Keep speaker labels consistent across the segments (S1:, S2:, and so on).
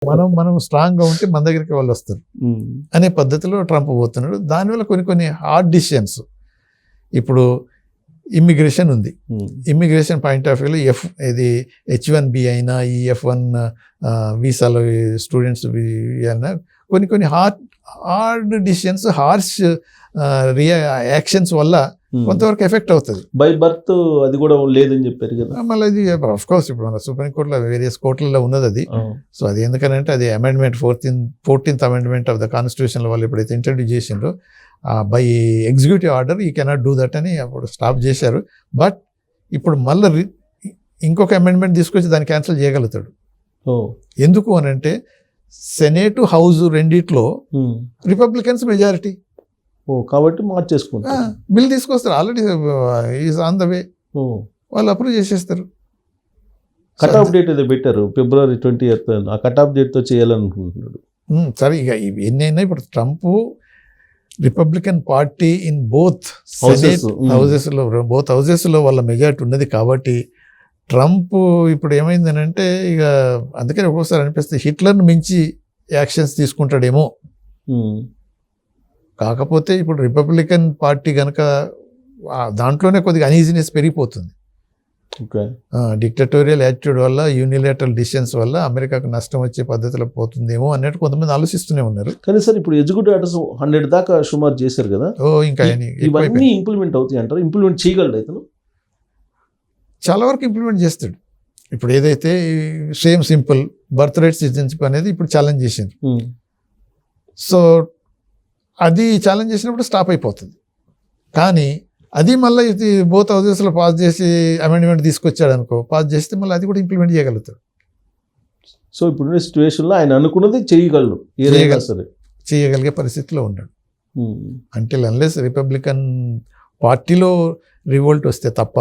S1: మనం స్ట్రాంగ్గా ఉంటే మన దగ్గరికి వాళ్ళు వస్తారు అనే పద్ధతిలో ట్రంప్ పోతున్నాడు. దానివల్ల కొన్ని హార్డ్ డిసిషన్స్, ఇప్పుడు ఇమ్మిగ్రేషన్ ఉంది, ఇమ్మిగ్రేషన్ పాయింట్ ఆఫ్ వ్యూలో ఇది H1B అయినా ఈ F1 వీసాలో స్టూడెంట్స్ అయినా కొన్ని హార్డ్ డిసిషన్స్, హార్ష్ యాక్షన్స్ వల్ల కొంతవరకు ఎఫెక్ట్ అవుతుంది.
S2: బై బర్త్ అది కూడా లేదని చెప్పారు కదా.
S1: మళ్ళీ అది ఆఫ్ కోర్స్ ఇప్పుడు మన సుప్రీంకోర్టులో వేరియస్ కోర్టులలో ఉన్నది అది. సో అది ఎందుకనంటే అది amendment 14th amendment of the constitution వాళ్ళు ఎప్పుడైతే ఇంట్రడ్యూస్ చేసిండ్రో బై ఎగ్జిక్యూటివ్ ఆర్డర్ ఈ కెనాట్ డూ దట్ అని అప్పుడు స్టాప్ చేశారు. బట్ ఇప్పుడు మళ్ళీ ఇంకొక అమెండ్మెంట్ తీసుకొచ్చి దాన్ని క్యాన్సిల్ చేయగలుగుతాడు. ఎందుకు అని అంటే సెనేటు హౌస్ రెండిట్లో రిపబ్లికన్స్ మెజారిటీ
S2: కాబట్టి మార్చేసుకుంటారు,
S1: బిల్ తీసుకొస్తారు. Already is on the way, వాళ్ళు అప్రూవ్ చేసేస్తారు.
S2: కట్ ఆఫ్ డేట్ ఏదో పెట్టారు February 20th, ఆ కట్ ఆఫ్ డేట్తో చేయాలనుకుంటున్నాడు.
S1: సరే ఇక ఎన్నైనా ఇప్పుడు Trump Republican party in both హౌజెస్లో వాళ్ళ మెజారిటీ ఉన్నది కాబట్టి ట్రంప్ ఇప్పుడు ఏమైందని అంటే ఇక అందుకని ఒక్కోసారి అనిపిస్తుంది హిట్లర్ను మించి యాక్షన్స్ తీసుకుంటాడేమో. కాకపోతే ఇప్పుడు రిపబ్లికన్ పార్టీ కనుక దాంట్లోనే కొద్దిగా అనీజినెస్ పెరిగిపోతుంది. డిక్టటోరియల్ యాటిట్యూడ్ వల్ల, యూనిలేటరల్ డిసిషన్స్ వల్ల అమెరికాకు నష్టం వచ్చే పద్ధతిలో పోతుందేమో అన్నట్టు కొంతమంది ఆలోచిస్తూనే ఉన్నారు.
S2: కానీ సార్ ఇప్పుడు ఎగ్జిక్యూటివ్ ఆర్డర్స్ 100 దాకా సుమారు చేశారు కదా,
S1: ఇంకా
S2: ఇవన్నీ ఇంప్లిమెంట్ అవుతాయి అంటారు? ఇంప్లిమెంట్ చేయగలడు అతను?
S1: చాలా వరకు ఇంప్లిమెంట్ చేస్తాడు. ఇప్పుడు ఏదైతే same simple birth right citizenship అనేది ఇప్పుడు ఛాలెంజ్ చేసింది. సో అది ఛాలెంజ్ చేసినప్పుడు స్టాప్ అయిపోతుంది. కానీ అది మళ్ళీ ఇది బోత్ హౌజెస్లో పాస్ చేసి అమెండ్మెంట్ తీసుకొచ్చాడు అనుకో, పాస్ చేస్తే మళ్ళీ అది కూడా ఇంప్లిమెంట్ చేయగలుగుతాడు.
S2: సో ఇప్పుడున్న సిచ్యువేషన్లో ఆయన అనుకున్నది చేయగలడు,
S1: చేయగలిగే పరిస్థితిలో ఉన్నాడు. అంటిల్ అన్లెస్ రిపబ్లికన్ పార్టీలో రివోల్ట్ వస్తే తప్ప.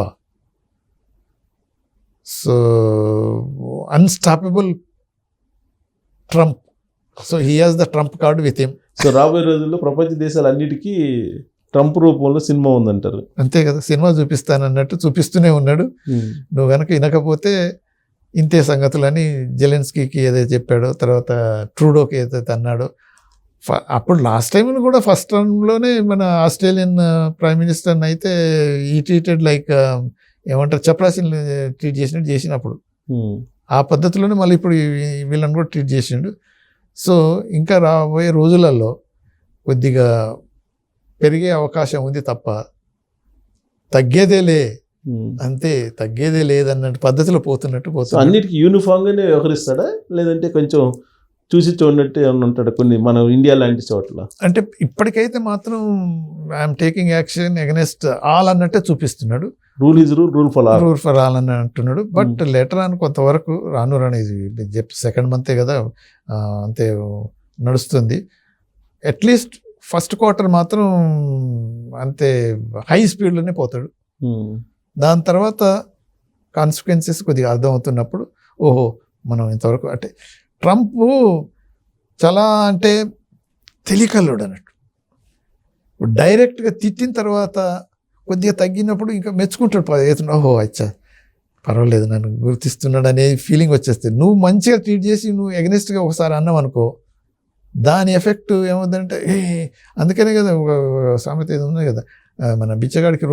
S1: So unstoppable Trump. So he has the Trump card with him.
S2: So రాబోయే రోజుల్లో ప్రపంచ దేశాలన్నిటికీ ట్రంప్ రూపంలో సినిమా ఉందంటారు.
S1: అంతే కదా, సినిమా చూపిస్తానన్నట్టు చూపిస్తూనే ఉన్నాడు. నువ్వు కనుక వినకపోతే ఇంతే సంగతులని జెలెన్స్కీకి ఏదైతే చెప్పాడో, తర్వాత ట్రూడోకి ఏదైతే అన్నాడో, అప్పుడు లాస్ట్ టైం కూడా ఫస్ట్ టర్మ్లోనే మన ఆస్ట్రేలియన్ ప్రైమ్ మినిస్టర్ని అయితే ఈ ట్రీటెడ్ లైక్ ఏమంటారు చపరాసిని ట్రీట్ చేసినట్టు చేసినప్పుడు ఆ పద్ధతిలోనే మళ్ళీ ఇప్పుడు వీళ్ళని కూడా ట్రీట్ చేసిండు. సో ఇంకా రాబోయే రోజులలో కొద్దిగా పెరిగే అవకాశం ఉంది తప్ప తగ్గేదేలే, అంతే తగ్గేదే లేదన్నట్టు పద్ధతిలో పోతున్నట్టు పోతుంది.
S2: అన్నిటికీ యూనిఫామ్గానే వ్యవహరిస్తాడా లేదంటే కొంచెం చూసి చూడనట్టు ఏమన్నా ఉంటాడు కొన్ని మన ఇండియా లాంటి చోట్ల? అంటే
S1: ఇప్పటికైతే మాత్రం I'm taking action against all అన్నట్టే చూపిస్తున్నాడు.
S2: Rule is rule
S1: for all అని అంటున్నాడు. బట్ లెటర్ అని కొంతవరకు రాను సెకండ్ మంతే కదా, అంతే నడుస్తుంది. అట్లీస్ట్ ఫస్ట్ క్వార్టర్ మాత్రం అంతే హై స్పీడ్లోనే పోతాడు. దాని తర్వాత కాన్సిక్వెన్సెస్ కొద్దిగా అర్థమవుతున్నప్పుడు ఓహో మనం ఇంతవరకు అంటే ట్రంప్ చాలా అంటే తెలియకల్లోడు అన్నట్టు. డైరెక్ట్గా తిట్టిన తర్వాత కొద్దిగా తగ్గినప్పుడు ఇంకా మెచ్చుకుంటాడు. ఓహో అచ్చా పర్వాలేదు నన్ను గుర్తిస్తున్నాడు అనే ఫీలింగ్ వచ్చేస్తుంది. నువ్వు మంచిగా ట్రీట్ చేసి నువ్వు ఎగనెస్ట్గా ఒకసారి అన్నావు అనుకో, దాని ఎఫెక్ట్ ఏమవుతుందంటే అందుకనే కదా ఒక సామెత ఏది ఉంది కదా, మన బిచ్చగాడికి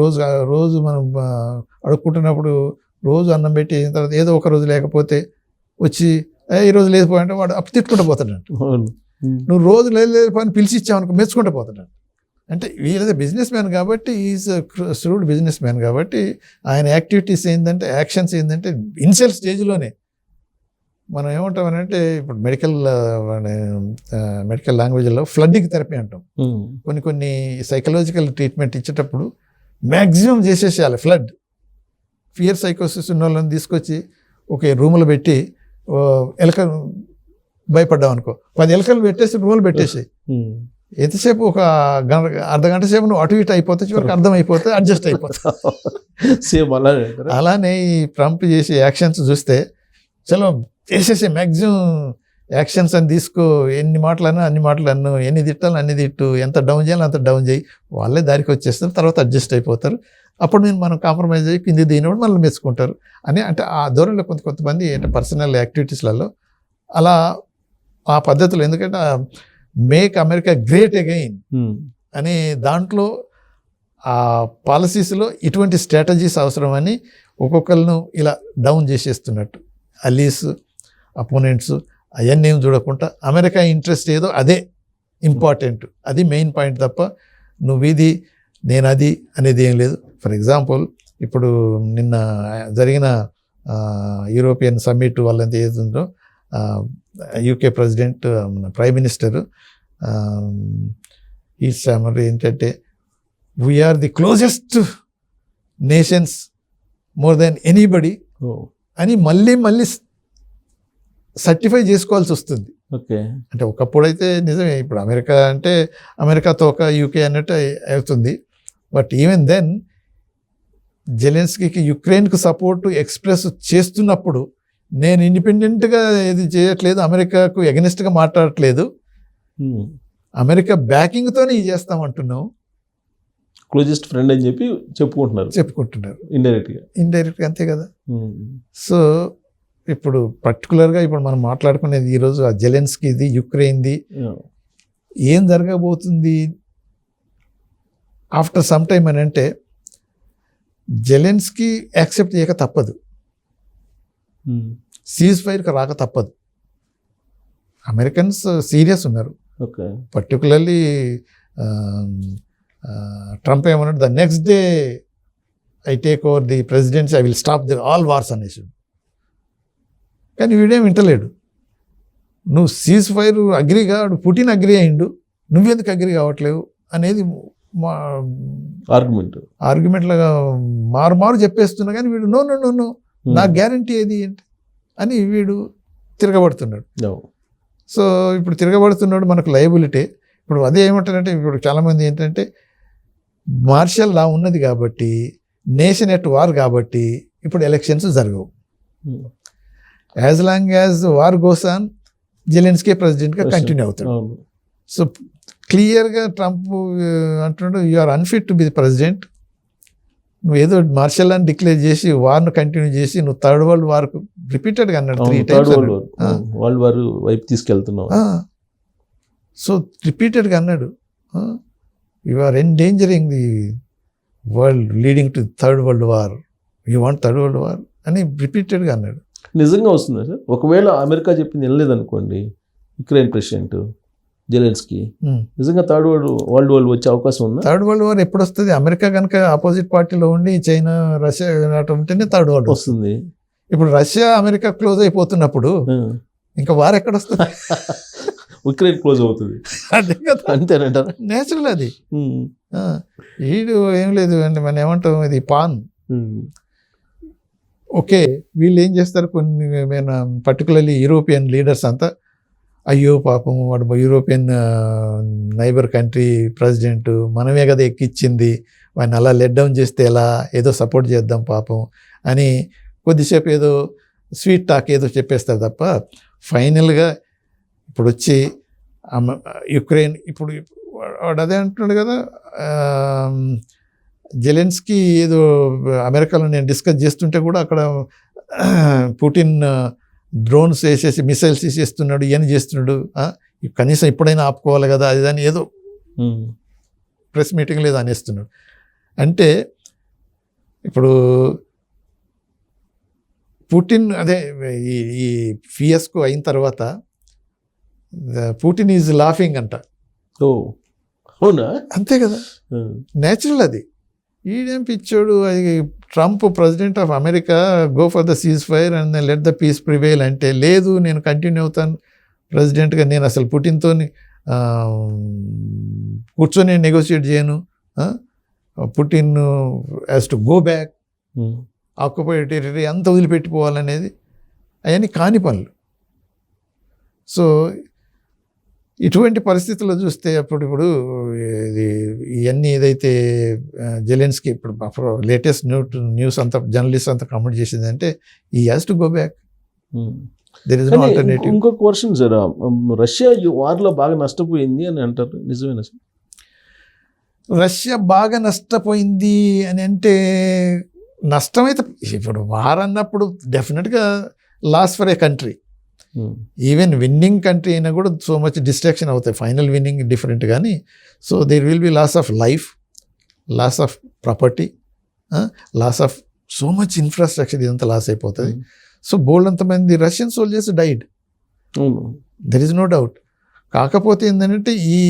S1: రోజు మనం అడుక్కుంటున్నప్పుడు రోజు అన్నం పెట్టి వేసిన తర్వాత ఏదో ఒక రోజు లేకపోతే వచ్చి ఈరోజు లేకపోయింటే వాడు అప్పుడు తిట్టుకుంటూ పోతాడంట. నువ్వు రోజు లేకపోయినా పిలిచి ఇచ్చావనుకో మెచ్చుకుంటూ పోతాడంట. అంటే వీళ్ళదే బిజినెస్ మ్యాన్ కాబట్టి ఈజ్ శ్రూడ్ బిజినెస్ మ్యాన్ కాబట్టి ఆయన యాక్టివిటీస్ ఏంటంటే యాక్షన్స్ ఏంటంటే ఇనిషియల్ స్టేజ్లోనే మనం ఏమంటామనంటే ఇప్పుడు మెడికల్ లాంగ్వేజ్లో ఫ్లడ్డింగ్ థెరపీ అంటాం. కొన్ని సైకలాజికల్ ట్రీట్మెంట్ ఇచ్చేటప్పుడు మ్యాక్సిమం చేసేసేయాలి. ఫియర్ సైకోసిస్ ఉన్న వాళ్ళని తీసుకొచ్చి ఒక రూములో పెట్టి ఎలక భయపడ్డాం అనుకో, 10 ఎలకలు పెట్టేసి రూములు పెట్టేసి ఎంతసేపు ఒక అర్ధగంట సేపు నువ్వు అటు ఇటు అయిపోతే చివరికి అర్థం అయిపోతే అడ్జస్ట్ అయిపోతా.
S2: సేమ్
S1: అలానే ఈ ట్రంప్ చేసే యాక్షన్స్ చూస్తే చలో చేసేసే మ్యాక్సిమం యాక్షన్స్ అని తీసుకో, ఎన్ని మాటలు అన్నా అన్ని మాటలు అన్ను, ఎన్ని తిట్టాలని అన్ని తిట్టు, ఎంత డౌన్ చేయాలి అంత డౌన్ చేయి, వాళ్ళే దారికి వచ్చేస్తారు, తర్వాత అడ్జస్ట్ అయిపోతారు. అప్పుడు మనం కాంప్రమైజ్ అయ్యి కింది దిగినప్పుడు మళ్ళీ మెచ్చుకుంటారు అని. అంటే ఆ ధోరణిలో కొంతమంది అంటే పర్సనల్ యాక్టివిటీస్లలో అలా ఆ పద్ధతిలో, ఎందుకంటే మేక్ అమెరికా గ్రేట్ అగైన్ అనే దాంట్లో ఆ పాలసీస్లో ఇటువంటి స్ట్రాటజీస్ అవసరమని ఒక్కొక్కరిను ఇలా డౌన్ చేసేస్తున్నట్టు, అలీస్ అపోనెంట్స్ అవన్నీ ఏం చూడకుండా అమెరికా ఇంట్రెస్ట్ ఏదో అదే ఇంపార్టెంట్, అది మెయిన్ పాయింట్ తప్ప నువ్వు ఇది నేను అది అనేది ఏం లేదు. ఫర్ ఎగ్జాంపుల్ ఇప్పుడు నిన్న జరిగిన యూరోపియన్ సమ్మిట్ వాళ్ళంతా ఏదుందో యూకే ప్రెసిడెంట్ ప్రైమ్ మినిస్టర్ ఈ సమ్మర్ ఏంటంటే we are the closest nations more than anybody అని మళ్ళీ సర్టిఫై చేసుకోవాల్సి వస్తుంది.
S2: ఓకే,
S1: అంటే ఒకప్పుడైతే నిజమే, ఇప్పుడు అమెరికా అంటే అమెరికాతో ఒక యూకే అన్నట్టు అవుతుంది. బట్ ఈవెన్ దెన్ జెలెన్స్కీకి యుక్రెయిన్కు సపోర్ట్ ఎక్స్ప్రెస్ చేస్తున్నప్పుడు నేను ఇండిపెండెంట్గా ఇది చేయట్లేదు, అమెరికాకు ఎగనెస్ట్గా మాట్లాడట్లేదు, అమెరికా బ్యాకింగ్తోనే ఇది చేస్తామంటున్నాం,
S2: క్లోజెస్ట్ ఫ్రెండ్ అని చెప్పి చెప్పుకుంటున్నారు
S1: ఇండైరెక్ట్గా అంతే కదా. సో ఇప్పుడు పర్టికులర్గా ఇప్పుడు మనం మాట్లాడుకునేది ఈరోజు ఆ జెలెన్స్కీది యుక్రెయిన్ది ఏం జరగబోతుంది ఆఫ్టర్ సమ్ టైమ్ అని అంటే జెలెన్స్కీ యాక్సెప్ట్ చేయక తప్పదు, సీజ్ ఫైర్కి రాక తప్పదు. అమెరికన్స్ సీరియస్ ఉన్నారు. పర్టికులర్లీ ట్రంప్ ఏమన్నాడు, the next day I take over the presidency I will stop the all wars అనేసి. కానీ వీడేం వింటలేడు. నువ్వు సీజ్ ఫైర్ అగ్రి కాడు, పుటిన్ అగ్రి అయిండు, నువ్వెందుకు అగ్రి కావట్లేవు అనేది మా ఆర్గ్యుమెంట్లాగా మారు చెప్పేస్తున్నా. కానీ వీడు నో నో నో నో నాకు గ్యారంటీ ఏది ఏంటి అని వీడు తిరగబడుతున్నాడు. సో ఇప్పుడు తిరగబడుతున్నాడు, మనకు లయబిలిటీ. ఇప్పుడు అదే ఏమంటారంటే ఇప్పుడు చాలామంది ఏంటంటే మార్షల్ లా ఉన్నది కాబట్టి, నేషన్ ఎట్ వార్ కాబట్టి ఇప్పుడు ఎలక్షన్స్ జరగవు. As long as war goes on Zelensky ప్రెసిడెంట్గా కంటిన్యూ అవుతాడు. సో క్లియర్గా ట్రంప్ అంటున్నాడు, you are unfit to be the president. నువ్వు ఏదో మార్షల్ అని డిక్లేర్ చేసి వార్ను కంటిన్యూ చేసి నువ్వు థర్డ్ వరల్డ్ వార్కు రిపీటెడ్గా అన్నాడు, 3 times
S2: వరల్డ్ వార్ వైపు తీసుకెళ్తున్నావు.
S1: సో రిపీటెడ్గా అన్నాడు, you are endangering the world leading to third world war, you want third world war అని రిపీటెడ్గా అన్నాడు.
S2: నిజంగా వస్తుందా సార్? ఒకవేళ అమెరికా చెప్పింది వెళ్ళలేదనుకోండి, యుక్రెయిన్ ప్రెసిడెంట్ జెలెన్స్కీ నిజంగా థర్డ్ వరల్డ్ వార్ వచ్చే అవకాశం ఉందా?
S1: థర్డ్ వరల్డ్ వార్ ఎప్పుడు వస్తుంది? అమెరికా కనుక ఆపోజిట్ పార్టీలో ఉండి చైనా రష్యా ఉంటేనే థర్డ్ వరల్డ్
S2: వస్తుంది.
S1: ఇప్పుడు రష్యా అమెరికా క్లోజ్ అయిపోతున్నప్పుడు ఇంకా వార్ ఎక్కడ వస్తుంది?
S2: యుక్రెయిన్ క్లోజ్ అవుతుంది.
S1: అదే కదా,
S2: అంతేనంటారా?
S1: నేచురల్ అది. వీడు ఏం లేదు అండి, మనం ఏమంటాం, ఇది పాన్. ఓకే, వీళ్ళు ఏం చేస్తారు, కొన్ని పర్టికులర్లీ యూరోపియన్ లీడర్స్ అంతా, అయ్యో పాపం వాడు యూరోపియన్ నైబర్ కంట్రీ ప్రెసిడెంట్, మనమే కదా ఎక్కిచ్చింది, వాడిని అలా లెట్ డౌన్ చేస్తే ఎలా, ఏదో సపోర్ట్ చేద్దాం పాపం అని కొద్దిసేపు ఏదో స్వీట్ టాక్ ఏదో చెప్పేస్తారు తప్ప ఫైనల్గా ఇప్పుడు వచ్చి యుక్రెయిన్ ఇప్పుడు వాడు అదే అంటున్నాడు కదా, జెలెన్స్కీ ఏదో అమెరికాలో నేను డిస్కస్ చేస్తుంటే కూడా అక్కడ పుటిన్ డ్రోన్స్ వేసేసి మిసైల్స్ వేసేస్తున్నాడు, ఇవన్నీ చేస్తున్నాడు, కనీసం ఇప్పుడైనా ఆపుకోవాలి కదా అది అని ఏదో ప్రెస్ మీటింగ్లో ఏదో అనేస్తున్నాడు. అంటే ఇప్పుడు పుటిన్ అదే ఈ ఫియస్కో అయిన తర్వాత పుటిన్ ఈజ్ లాఫింగ్ అంట.
S2: అవునా?
S1: అంతే కదా, నేచురల్ అది. ఈడేం పిచ్చోడు, అది Trump president of America, go for the ceasefire and let the peace prevail అంటే, లేదు నేను కంటిన్యూ అవుతాను ప్రెసిడెంట్గా, నేను అసలు పుటిన్తో కూర్చొని నెగోషియేట్ చేయను, Putin has to go back, occupied territory అంతా వదిలిపెట్టిపోవాలనేది అవన్నీ కాని పనులు. సో ఇటువంటి పరిస్థితుల్లో చూస్తే ఇప్పుడు ఇది ఇవన్నీ ఏదైతే జెలెన్స్కీ ఇప్పుడు లేటెస్ట్ న్యూస్ అంతా జర్నలిస్ట్ అంతా కమెంట్ చేసింది అంటే ఈ has to go back, there is no alternative.
S2: ఇంకొక వర్షన్ సార్, రష్యా వార్లో బాగా నష్టపోయింది అని అంటారు, నిజమేనా సార్?
S1: రష్యా బాగా నష్టపోయింది అని అంటే నష్టమైతే ఇప్పుడు వార్ అన్నప్పుడు డెఫినెట్గా loss for a country. Even winning country అయినా కూడా సో మచ్ డిస్ట్రాక్షన్ అవుతాయి. ఫైనల్ విన్నింగ్ డిఫరెంట్ కానీ, so there will be loss of life, loss of property, loss of so much infrastructure, ఇదంతా లాస్ అయిపోతుంది. సో బోల్డ్ అంతమంది Russian soldiers died, there is no doubt. కాకపోతే ఏంటంటే ఈ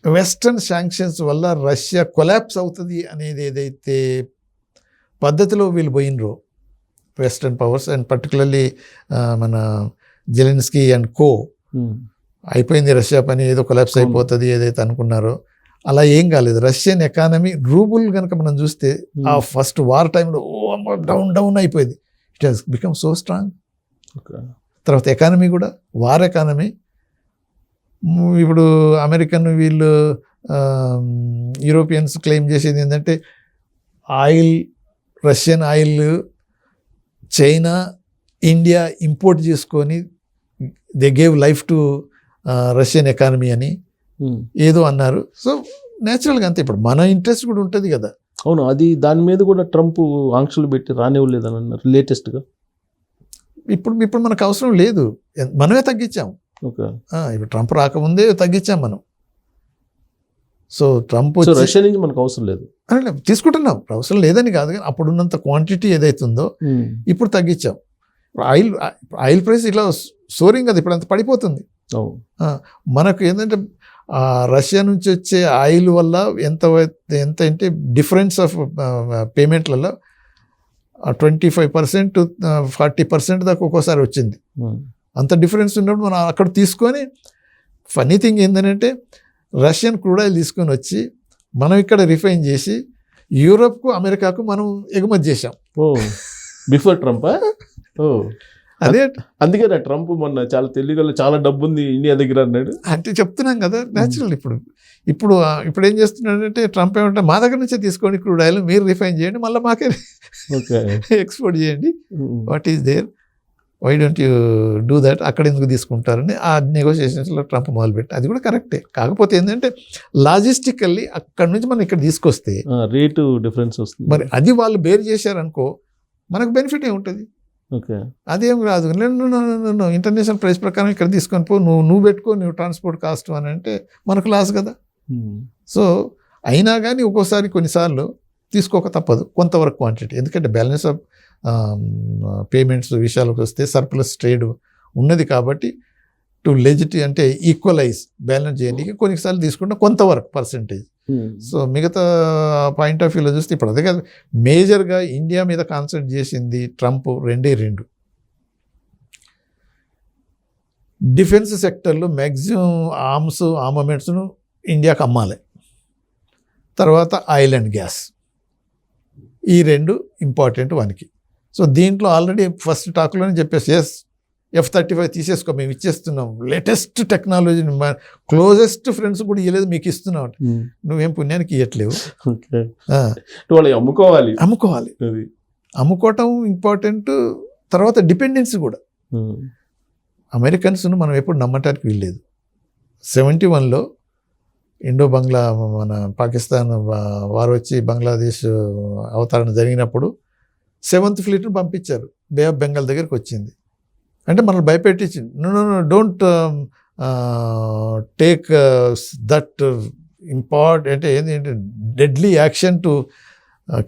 S1: వెస్టర్న్ శాంక్షన్స్ వల్ల రష్యా కొలాప్స్ అవుతుంది అనేది ఏదైతే పద్ధతిలో వీళ్ళు పోయినరో వెస్టర్న్ పవర్స్, అండ్ పర్టికులర్లీ మన జెలెన్స్కీ అండ్ కో, అయిపోయింది రష్యా పని, ఏదో కొలాప్స్ అయిపోతుంది ఏదైతే అనుకున్నారో, అలా ఏం కాలేదు. రష్యన్ ఎకానమీ రూబుల్ కనుక మనం చూస్తే ఆ ఫస్ట్ వార్ టైంలో డౌన్ అయిపోయింది. It has become so strong. తర్వాత ఎకానమీ కూడా వార్ ఎకానమీ. ఇప్పుడు అమెరికన్ వీళ్ళు యూరోపియన్స్ క్లెయిమ్ చేసేది ఏంటంటే oil, Russian oil China India import చేసుకొని they gave life to Russian economy అని ఏదో అన్నారు. సో న్యాచురల్గా అంతే, ఇప్పుడు మన ఇంట్రెస్ట్ కూడా ఉంటుంది కదా.
S2: అవును, అది దాని మీద కూడా ట్రంప్ ఆంక్షలు పెట్టి రానివ్వలేదని అన్నారు లేటెస్ట్గా.
S1: ఇప్పుడు మనకు అవసరం లేదు, మనమే తగ్గించాం. ఇప్పుడు ట్రంప్ రాకముందే తగ్గించాం మనం. సో ట్రంప్
S2: రష్యా నుంచి మనకు అవసరం లేదు
S1: అని తీసుకుంటున్నాం, అవసరం లేదని కాదు, కానీ అప్పుడున్నంత క్వాంటిటీ ఏదైతుందో ఇప్పుడు తగ్గించాం. ఆయిల్ ప్రైస్ ఇట్లా సోరింగ్ కదా, ఇప్పుడు అంత పడిపోతుంది. మనకు ఏంటంటే రష్యా నుంచి వచ్చే ఆయిల్ వల్ల ఎంత అంటే డిఫరెన్స్ ఆఫ్ పేమెంట్లలో 25% 40% దాకా ఒక్కోసారి వచ్చింది. అంత డిఫరెన్స్ ఉన్నప్పుడు మనం అక్కడ తీసుకొని, ఫనీ థింగ్ ఏంటంటే రష్యన్ క్రూడ్ ఆయిల్ తీసుకొని వచ్చి మనం ఇక్కడ రిఫైన్ చేసి యూరోప్కు అమెరికాకు మనం ఎగుమతి చేసాం.
S2: Before Trump. అదే అందుకే ట్రంప్ మొన్న చాలా తెలియగల చాలా డబ్బు ఉంది ఇండియా దగ్గర అన్నాడు.
S1: అంటే చెప్తున్నాం కదా, న్యాచురల్. ఇప్పుడు ఏం చేస్తున్నాడంటే ట్రంప్ ఏమంటే మా దగ్గర నుంచే తీసుకోండి క్రూడ్ ఆయిల్, మీరు రిఫైన్ చేయండి, మళ్ళీ మాకే ఎక్స్పోర్ట్ చేయండి. What is there, why don't you do that, అక్కడ ఎందుకు తీసుకుంటారని ఆ నెగోషియేషన్స్లో ట్రంప్ మొదలుపెట్టి, అది కూడా కరెక్టే. కాకపోతే ఏంటంటే లాజిస్టికల్లీ అక్కడ నుంచి మనం ఇక్కడ తీసుకొస్తే
S2: రేటు డిఫరెన్స్ వస్తుంది.
S1: మరి అది వాళ్ళు బేర్ చేశారనుకో మనకు బెనిఫిట్ ఏముంటుంది? అదేం రాదు. ఇంటర్నేషనల్ ప్రైస్ ప్రకారం ఇక్కడ తీసుకొని పో, నువ్వు పెట్టుకో, నువ్వు ట్రాన్స్పోర్ట్ కాస్ట్ అని అంటే మనకు లాస్ కదా. సో అయినా కానీ ఒక్కోసారి కొన్నిసార్లు తీసుకోక తప్పదు కొంతవరకు క్వాంటిటీ, ఎందుకంటే బ్యాలెన్స్ ఆఫ్ పేమెంట్స్ విషయాలకు వస్తే సర్ప్లస్ ట్రేడ్ ఉన్నది కాబట్టి టు లెజిటీ అంటే ఈక్వలైజ్ బ్యాలెన్స్ చేయడానికి కొన్నిసార్లు తీసుకుంటే కొంతవరకు పర్సెంటేజ్. సో మిగతా పాయింట్ ఆఫ్ వ్యూలో చూస్తే ఇప్పుడు అదే కదా మేజర్గా ఇండియా మీద కాన్సన్ట్రేట్ చేసింది ట్రంప్. రెండు డిఫెన్స్ సెక్టర్లో మ్యాక్సిమం ఆర్మమెంట్స్ను ఇండియాకు అమ్మాలి. తర్వాత ఆయిల్ అండ్ గ్యాస్, ఈ రెండు ఇంపార్టెంట్ వానికి. సో దీంట్లో ఆల్రెడీ ఫస్ట్ టాక్లోనే చెప్పేసి F-35 తీసేసుకో, మేము ఇచ్చేస్తున్నాం, లేటెస్ట్ టెక్నాలజీని, క్లోజెస్ట్ ఫ్రెండ్స్ కూడా ఇవ్వలేదు, మీకు ఇస్తున్నాం. నువ్వేం పుణ్యానికి ఇవ్వట్లేవు, అమ్ముకోవటం ఇంపార్టెంట్. తర్వాత డిపెండెన్సీ కూడా. అమెరికన్స్ను మనం ఎప్పుడు నమ్మటానికి వీల్లేదు. 71లో ఇండో బంగ్లా మన పాకిస్తాన్ వారు వచ్చి బంగ్లాదేశ్ అవతరణ జరిగినప్పుడు 7th ఫ్లీట్ను పంపించారు, బే ఆఫ్ బెంగాల్ దగ్గరికి వచ్చింది. అంటే మనల్ని భయపెట్టించింది, నో డోంట్ టేక్ దట్ అంటే ఏంటంటే deadly action to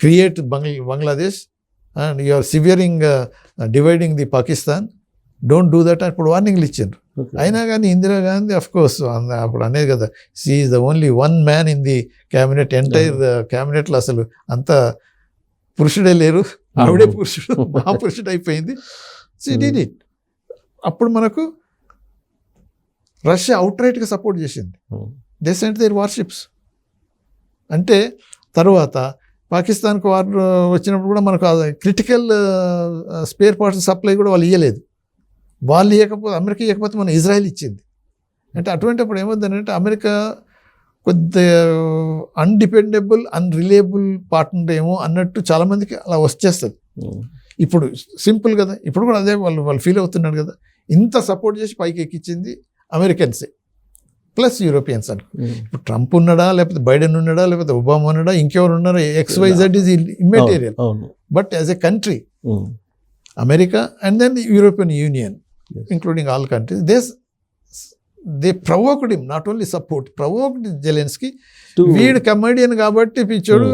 S1: create Bangladesh and you are severing dividing the Pakistan, don't do that. అప్పుడు వార్నింగ్లు ఇచ్చారు. అయినా కానీ ఇందిరాగాంధీ అఫ్ కోర్స్ అప్పుడు అనేది కదా, she is the only one man in the cabinet, entire క్యాబినెట్లో అసలు అంతా పురుషుడే లేరు, ఆవిడే పురుషుడు, మహాపురుషుడు అయిపోయింది. షీ డిడ్ ఇట్. అప్పుడు మనకు రష్యా అవుట్ రైట్గా సపోర్ట్ చేసింది. They sent their warships. అంటే తర్వాత పాకిస్తాన్కి వార్ వచ్చినప్పుడు కూడా మనకు క్రిటికల్ స్పేర్ పార్ట్స్ సప్లై కూడా వాళ్ళు ఇవ్వలేదు. వాళ్ళు ఇవ్వకపోతే, అమెరికా ఇవ్వకపోతే మన ఇజ్రాయెల్ ఇచ్చింది. అంటే అటువంటిప్పుడు ఏమవుతుందంటే అమెరికా కొద్ది అన్డిపెండబుల్ అన్రిలయబుల్ పార్ట్నర్ ఏమో అన్నట్టు చాలామందికి అలా వచ్చేస్తుంది. ఇప్పుడు సింపుల్ కదా, ఇప్పుడు కూడా అదే వాళ్ళు ఫీల్ అవుతున్నాడు కదా. ఇంత సపోర్ట్ చేసి పైకి ఎక్కించింది అమెరికన్సే ప్లస్ యూరోపియన్స్ అనుకో. ఇప్పుడు ట్రంప్ ఉన్నాడా, లేకపోతే బైడెన్ ఉన్నాడా, లేకపోతే ఒబామా ఉన్నాడా, ఇంకెవరు ఉన్నారా, XYZ is immaterial. But as a country America and then European union including all countries, they provoked him, not only support, provoked Zelensky. వీడు కమెడియన్ కాబట్టి పిచ్చోడు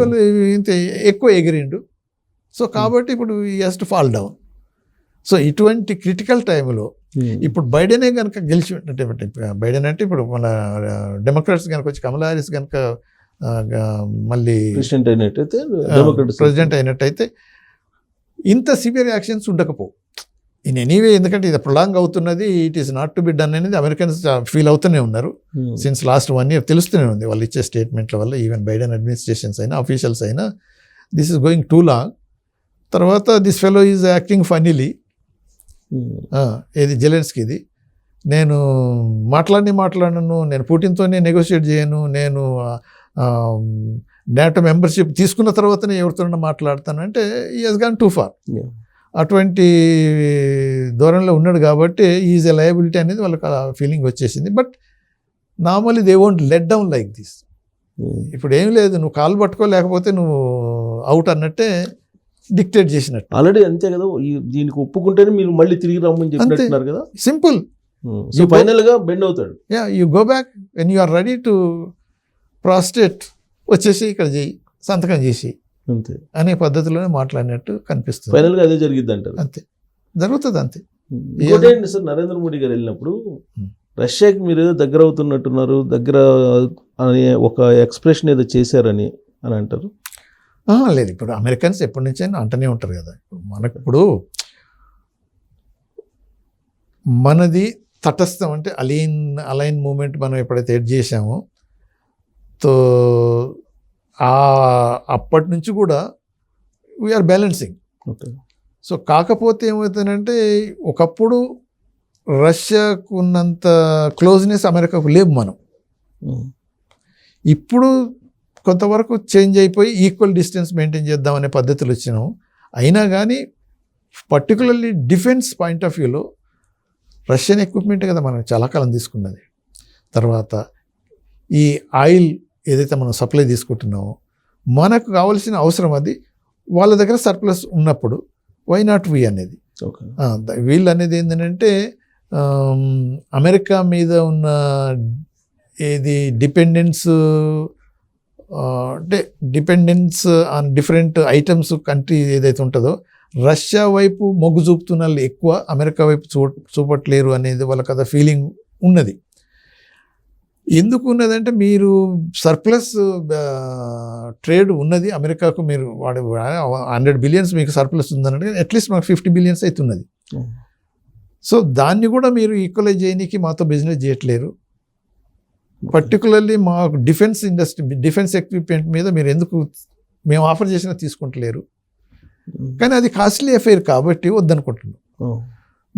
S1: ఇంత ఎక్కువ ఎగిరిండు. సో కాబట్టి ఇప్పుడు he has to fall down. So ఇటువంటి critical టైంలో ఇప్పుడు బైడెనే కనుక గెలిచి బైడెన్ అంటే ఇప్పుడు మన డెమోక్రాట్స్ కనుక వచ్చి కమలా హారిస్ కనుక మళ్ళీ ప్రెసిడెంట్ అయినట్టయితే ఇంత సివియర్ యాక్షన్స్ ఉండకపోవు ఇన్ ఎనీవే. ఎందుకంటే ఇది ప్రొలాంగ్ అవుతున్నది, it is not to be done అనేది అమెరికన్స్ ఫీల్ అవుతూనే ఉన్నారు సిన్స్ లాస్ట్ 1 year. తెలుస్తూనే ఉంది వాళ్ళు ఇచ్చే స్టేట్మెంట్ల వల్ల, ఈవెన్ బైడెన్ అడ్మినిస్ట్రేషన్స్ అయినా అఫీషియల్స్ అయినా this is going to long. తర్వాత దిస్ ఫెలో ఈజ్ యాక్టింగ్ ఫన్నీలీ. ఏది జెలెన్స్కీది, నేను మాట్లాడను, నేను పుటిన్తోనే నెగోషియేట్ చేయను, నేను నాటో మెంబర్షిప్ తీసుకున్న తర్వాతనే ఎవరితోనైనా మాట్లాడతాను అంటే ఈ హెస్ గాన్ టూ ఫార్. అటువంటి ధోరణిలో ఉన్నాడు కాబట్టి ఈజ్ ఎ లయబిలిటీ అనేది వాళ్ళకి ఆ ఫీలింగ్ వచ్చేసింది. But normally they won't let down like this. ఇప్పుడు ఏం లేదు, నువ్వు కాలు పట్టుకోలేకపోతే నువ్వు అవుట్ అన్నట్టే డిక్టేట్ చేసినట్టు.
S2: ఆల్రెడీ అంతే కదా, దీనికి ఒప్పుకుంటేనే మీరు మళ్ళీ తిరిగి రమ్మని చెప్పినట్టున్నారు కదా.
S1: సింపుల్.
S2: సో ఫైనల్ గా బెండ్ అవుతాడు.
S1: You go back when you are ready to prostate, వచ్చేసి ఇక్కడ చేయి, సంతకం చేసి
S2: అంతే
S1: అనే పద్ధతిలోనే మాట్లాడినట్టు కనిపిస్తుంది.
S2: ఫైనల్ గా అదే జరిగిద్ది అంటారు.
S1: అంతే జరుగుతుంది. అంతే.
S2: ఇంకోటేంటి సార్, నరేంద్ర మోడీ గారు వెళ్ళినప్పుడు రష్యాకి మీరు ఏదో దగ్గర అవుతున్నట్టున్నారు, దగ్గర అనే ఒక ఎక్స్ప్రెషన్ ఏదో చేశారని అని అంటారు.
S1: లేదు, ఇప్పుడు అమెరికన్స్ ఎప్పటి నుంచి అయినా అంటూనే ఉంటారు కదా. మనకు ఇప్పుడు మనది తటస్థం అంటే అలైన్ మూమెంట్ మనం ఎప్పుడైతే ఎడ్ చేసామో తో అప్పటి నుంచి కూడా వీఆర్ బ్యాలెన్సింగ్. సో కాకపోతే ఏమవుతుందంటే ఒకప్పుడు రష్యాకు ఉన్నంత క్లోజ్నెస్ అమెరికాకు లేవు మనం. ఇప్పుడు కొంతవరకు చేంజ్ అయిపోయి ఈక్వల్ డిస్టెన్స్ మెయింటైన్ చేద్దామనే పద్ధతులు వచ్చినాము. అయినా కానీ పర్టికులర్లీ డిఫెన్స్ పాయింట్ ఆఫ్ వ్యూలో రష్యన్ ఎక్విప్మెంట్ కదా మనం చాలా కాలం తీసుకున్నది. తర్వాత ఈ ఆయిల్ ఏదైతే మనం సప్లై తీసుకుంటున్నామో మనకు కావాల్సిన అవసరం అది, వాళ్ళ దగ్గర సర్ప్లస్ ఉన్నప్పుడు వై నాట్ వి అనేది. వీళ్ళు అనేది ఏంటంటే అమెరికా మీద ఉన్న ఏది డిపెండెన్స్ అంటే dependence on different items country ఏదైతే ఉంటుందో రష్యా వైపు మొగ్గు చూపుతున్న వాళ్ళు ఎక్కువ, అమెరికా వైపు చూపట్లేరు అనేది వాళ్ళకి అదే ఫీలింగ్ ఉన్నది. ఎందుకు ఉన్నదంటే మీరు సర్ప్లస్ ట్రేడ్ ఉన్నది అమెరికాకు, మీరు వాడు 100 billion మీకు సర్ప్లస్ ఉందనంటే అట్లీస్ట్ మాకు 50 billion అయితే ఉన్నది. సో దాన్ని కూడా మీరు ఈక్వలైజ్ చేయడానికి మాతో బిజినెస్ చేయట్లేరు. పర్టికులర్లీ మాకు డిఫెన్స్ ఇండస్ట్రీ, డిఫెన్స్ ఎక్విప్మెంట్ మీద మీరు ఎందుకు మేము ఆఫర్ చేసినా తీసుకుంటలేరు. కానీ అది కాస్ట్లీ అఫైర్ కాబట్టి వద్దనుకుంటున్నాం.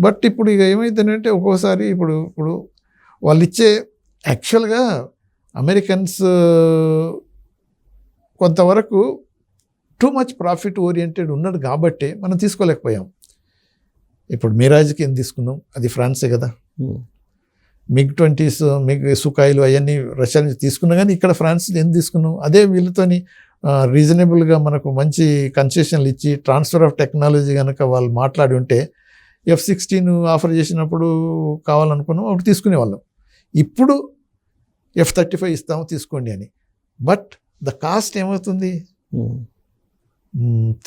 S1: బట్ ఇప్పుడు ఇక ఏమైందంటే ఒక్కోసారి ఇప్పుడు వాళ్ళు ఇచ్చే యాక్చువల్గా అమెరికన్స్ కొంతవరకు టూ మచ్ ప్రాఫిట్ ఓరియంటెడ్ ఉన్నాడు కాబట్టి మనం తీసుకోలేకపోయాం. ఇప్పుడు మిరాజ్కి ఏం తీసుకున్నాం, అది ఫ్రాన్సే కదా. MiG-20s, సుకాయిలు అవన్నీ రష్యా నుంచి తీసుకున్నాం, కానీ ఇక్కడ ఫ్రాన్స్ ఏం తీసుకున్నాం. అదే వీళ్ళతోని రీజనబుల్గా మనకు మంచి కన్సెషన్లు ఇచ్చి ట్రాన్స్ఫర్ ఆఫ్ టెక్నాలజీ కనుక వాళ్ళు మాట్లాడి ఉంటే F-16 ఆఫర్ చేసినప్పుడు కావాలనుకున్నాం, అప్పుడు తీసుకునేవాళ్ళం. ఇప్పుడు F-35 ఇస్తాము తీసుకోండి అని. బట్ ద కాస్ట్ ఏమవుతుంది,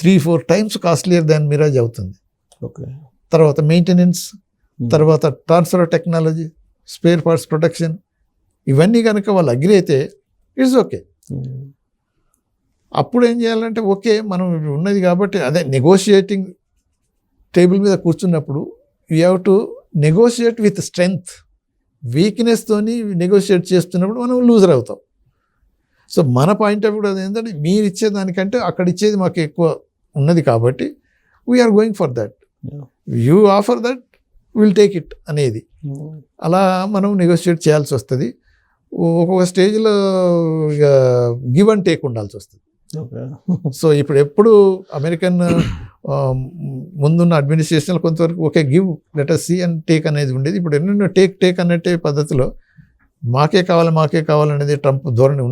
S1: 3-4 times కాస్ట్లియర్ దాన్ మిరాజ్ అవుతుంది. తర్వాత మెయింటెనెన్స్, తర్వాత transfer of technology, spare parts protection, ఇవన్నీ కనుక వాళ్ళు అగ్రి అయితే ఇట్స్ ఓకే. అప్పుడు ఏం చేయాలంటే ఓకే మనం ఉన్నది కాబట్టి అదే నెగోషియేటింగ్ టేబుల్ మీద కూర్చున్నప్పుడు you have to negotiate with strength. వీక్నెస్తోని నెగోషియేట్ చేస్తున్నప్పుడు మనం లూజర్ అవుతాం. సో మన పాయింట్ ఆఫ్ వ్యూ అది ఏంటంటే మీరు ఇచ్చేదానికంటే అక్కడ ఇచ్చేది మాకు ఎక్కువ ఉన్నది కాబట్టి we're going for that, you offer that will take it అనేది అలా మనం నెగోషియేట్ చేయాల్సి వస్తుంది. ఒక్కొక్క స్టేజ్లో ఇక గివ్ అండ్ టేక్ ఉండాల్సి వస్తుంది. సో ఇప్పుడు ఎప్పుడు అమెరికన్ ముందున్న అడ్మినిస్ట్రేషన్లో కొంతవరకు okay give let us see and take అనేది ఉండేది. ఇప్పుడు ఎన్నెన్నో టేక్ అన్నట్టే పద్ధతిలో మాకే కావాలనేది ట్రంప్ ధోరణి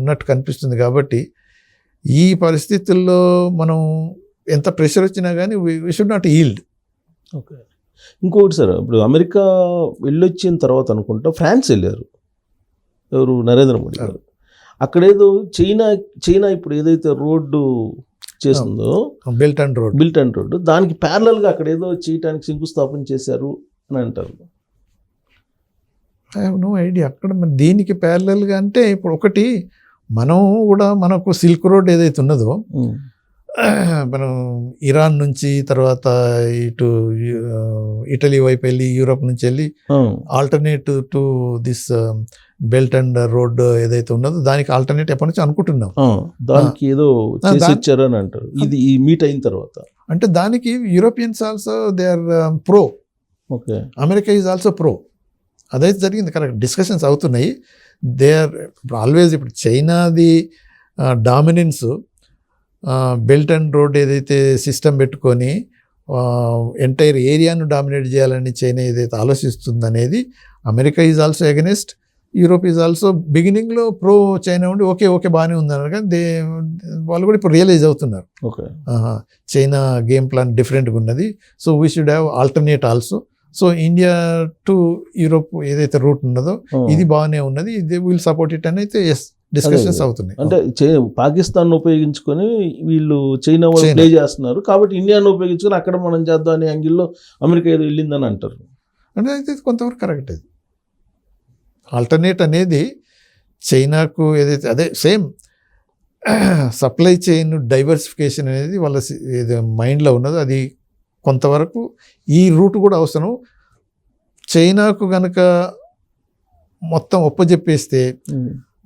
S1: ఉన్నట్టు కనిపిస్తుంది. కాబట్టి ఈ పరిస్థితుల్లో మనం ఎంత ప్రెషర్ వచ్చినా కానీ వీ షుడ్ నాట్ ఈల్డ్.
S2: ఇంకొకటి సార్, ఇప్పుడు అమెరికా వెళ్ళొచ్చిన తర్వాత అనుకుంటా ఫ్రాన్స్ వెళ్ళారు ఎవరు, నరేంద్ర మోడీ గారు. అక్కడేదో చైనా ఇప్పుడు ఏదైతే రోడ్డు చేస్తుందో
S1: బెల్ట్ అండ్ రోడ్
S2: దానికి ప్యారలల్గా అక్కడ ఏదో చేయటానికి శంకుస్థాపన చేశారు అని అంటారు.
S1: ఐ హ్యావ్ నో ఐడియా అక్కడ మరి దీనికి ప్యారలల్గా అంటే ఇప్పుడు ఒకటి మనం కూడా మనకు సిల్క్ రోడ్ ఏదైతే ఉన్నదో మనం ఇరాన్ నుంచి తర్వాత ఇటు ఇటలీ వైపు వెళ్ళి యూరోప్ నుంచి వెళ్ళి alternate to this belt and road ఏదైతే ఉన్నదో దానికి ఆల్టర్నేట్ ఎప్పటి నుంచి అనుకుంటున్నాం.
S2: దానికి ఏదో చేసి అని అంటారు. ఇది ఈ మీట్ అయిన తర్వాత
S1: అంటే దానికి Europeans also they are pro,
S2: okay,
S1: America is also pro. అదైతే జరిగింది, కరెక్ట్ డిస్కషన్స్ అవుతున్నాయి. దే ఆర్ ఇప్పుడు ఆల్వేస్ ఇప్పుడు చైనాది డామినెన్స్ బెల్ట్ అండ్ రోడ్ ఏదైతే సిస్టమ్ పెట్టుకొని ఎంటైర్ ఏరియాను డామినేట్ చేయాలని చైనా ఏదైతే ఆలోచిస్తుంది అనేది America is also against, Europe is also బిగినింగ్లో ప్రో చైనా ఉండి ఓకే బాగానే ఉందన్నారు. కానీ వాళ్ళు కూడా ఇప్పుడు రియలైజ్ అవుతున్నారు
S2: ఓకే
S1: చైనా గేమ్ ప్లాన్ డిఫరెంట్గా ఉన్నది, so we should have alternate also. So India to Europe ఏదైతే రూట్ ఉన్నదో ఇది బాగానే ఉన్నది, ఇది విల్ సపోర్ట్ ఇట్ అని అయితే డిస్కషన్స్ అవుతున్నాయి.
S2: అంటే పాకిస్తాన్ ఉపయోగించుకొని వీళ్ళు చైనా వాళ్ళు ప్లే చేస్తున్నారు కాబట్టి ఇండియాను ఉపయోగించుకొని అక్కడ మనం చేద్దాం అనే యాంగిల్లో అమెరికా ఏదో వెళ్ళిందని అంటారు.
S1: అంటే అయితే కొంతవరకు కరెక్ట్. అది ఆల్టర్నేట్ అనేది చైనాకు ఏదైతే అదే సేమ్ సప్లై చైన్ డైవర్సిఫికేషన్ అనేది వాళ్ళ ఏదో మైండ్లో ఉన్నదో అది కొంతవరకు ఈ రూట్ కూడా అవసరం. చైనాకు కనుక మొత్తం ఒప్పజెప్పేస్తే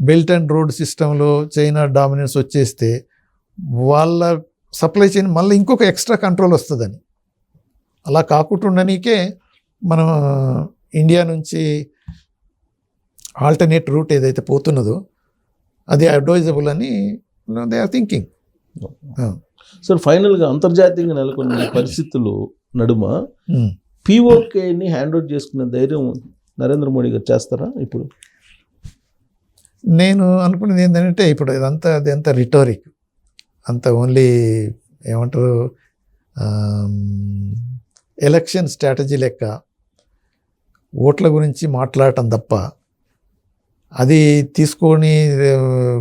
S1: బెల్ట్ అండ్ రోడ్ సిస్టంలో చైనా డామినెన్స్ వచ్చేస్తే వాళ్ళ సప్లై చైన్ మళ్ళీ ఇంకొక ఎక్స్ట్రా కంట్రోల్ వస్తుందని, అలా కాకుండా ఉండడానికే మనం ఇండియా నుంచి ఆల్టర్నేట్ రూట్ ఏదైతే పోతున్నదో అది అడ్వైజబుల్ అని దే ఆర్ థింకింగ్.
S2: సార్ ఫైనల్గా అంతర్జాతీయంగా నెలకొన్న పరిస్థితులు నడుమ పిఓకేని హ్యాండ్ అవుట్ చేసుకునే ధైర్యం నరేంద్ర మోడీ గారు చేస్తారా? ఇప్పుడు
S1: నేను అనుకునేది ఏంటంటే ఇప్పుడు అదంతా రిటోరిక్, అంత ఓన్లీ ఏమంటారు ఎలక్షన్ స్ట్రాటజీ లెక్క ఓట్ల గురించి మాట్లాడటం తప్ప అది తీసుకొని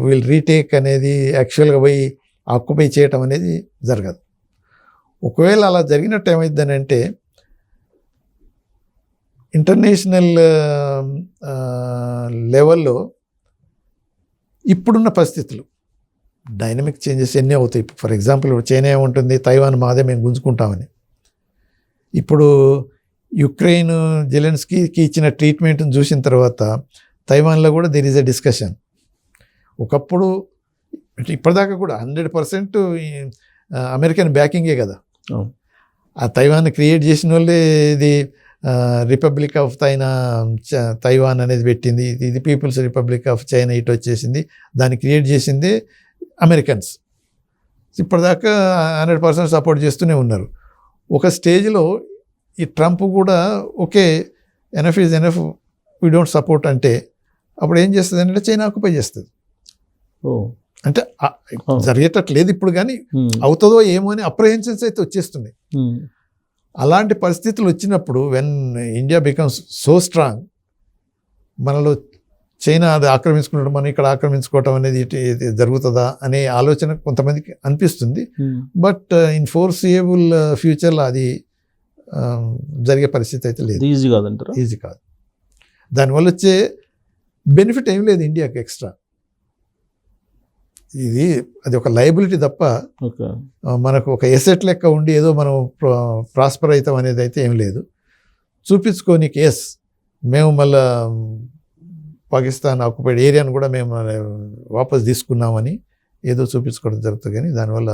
S1: వీళ్ళు రీటేక్ అనేది యాక్చువల్గా పోయి ఆక్యుపై చేయటం అనేది జరగదు. ఒకవేళ అలా జరిగినట్టు ఏమైందని అంటే ఇంటర్నేషనల్ లెవెల్లో ఇప్పుడున్న పరిస్థితులు డైనమిక్ చేంజెస్ ఎన్ని అవుతాయి. ఫర్ ఎగ్జాంపుల్ ఇప్పుడు చైనా ఏముంటుంది, తైవాన్ మాదే మేము గుంజుకుంటామని. ఇప్పుడు యుక్రెయిన్ జెలెన్స్కీకి ఇచ్చిన ట్రీట్మెంట్ని చూసిన తర్వాత తైవాన్లో కూడా దెర్ ఈజ్ ఎ డిస్కషన్. ఒకప్పుడు ఇప్పటిదాకా కూడా 100% అమెరికన్ బ్యాకింగే కదా. ఆ తైవాన్ క్రియేట్ చేసిన వాళ్ళే ఇది రిపబ్లిక్ ఆఫ్ తైవాన్ అనేది పెట్టింది, ఇది పీపుల్స్ రిపబ్లిక్ ఆఫ్ చైనా ఇటు వచ్చేసింది. దాన్ని క్రియేట్ చేసింది అమెరికన్స్. ఇప్పటిదాకా 100% సపోర్ట్ చేస్తూనే ఉన్నారు. ఒక స్టేజ్లో ఈ ట్రంప్ కూడా okay enough is enough, we don't support అంటే అప్పుడు ఏం చేస్తుంది అంటే చైనా ఆక్యుపై చేస్తుంది. అంటే జరిగేటట్టు లేదు ఇప్పుడు, కానీ అవుతుందో ఏమో అని అప్రహెన్షన్స్ అయితే వచ్చేస్తున్నాయి. అలాంటి పరిస్థితులు వచ్చినప్పుడు when India becomes so strong, మనలో చైనా అది ఆక్రమించుకున్నట్టు మనం ఇక్కడ ఆక్రమించుకోవటం అనేది జరుగుతుందా అనే ఆలోచన కొంతమందికి అనిపిస్తుంది. బట్ ఇన్ ఫోర్సియబుల్ ఫ్యూచర్లో అది జరిగే పరిస్థితి అయితే లేదు.
S2: ఈజీ కాదంటారా?
S1: ఈజీ కాదు. దానివల్ల వచ్చే బెనిఫిట్ ఏం లేదు ఇండియాకి ఎక్స్ట్రా. అది ఒక లయబిలిటీ తప్ప మనకు ఒక ఎసెట్ లెక్క ఉండి ఏదో మనం ప్రాస్పర్ అవుతాం అనేది అయితే ఏం లేదు. చూపించుకోనికి ఎస్ మేము మళ్ళా పాకిస్తాన్ ఆక్యుపైడ్ ఏరియాను కూడా మేము వాపస్ తీసుకున్నామని ఏదో చూపించుకోవడం జరుగుతుంది, కానీ దానివల్ల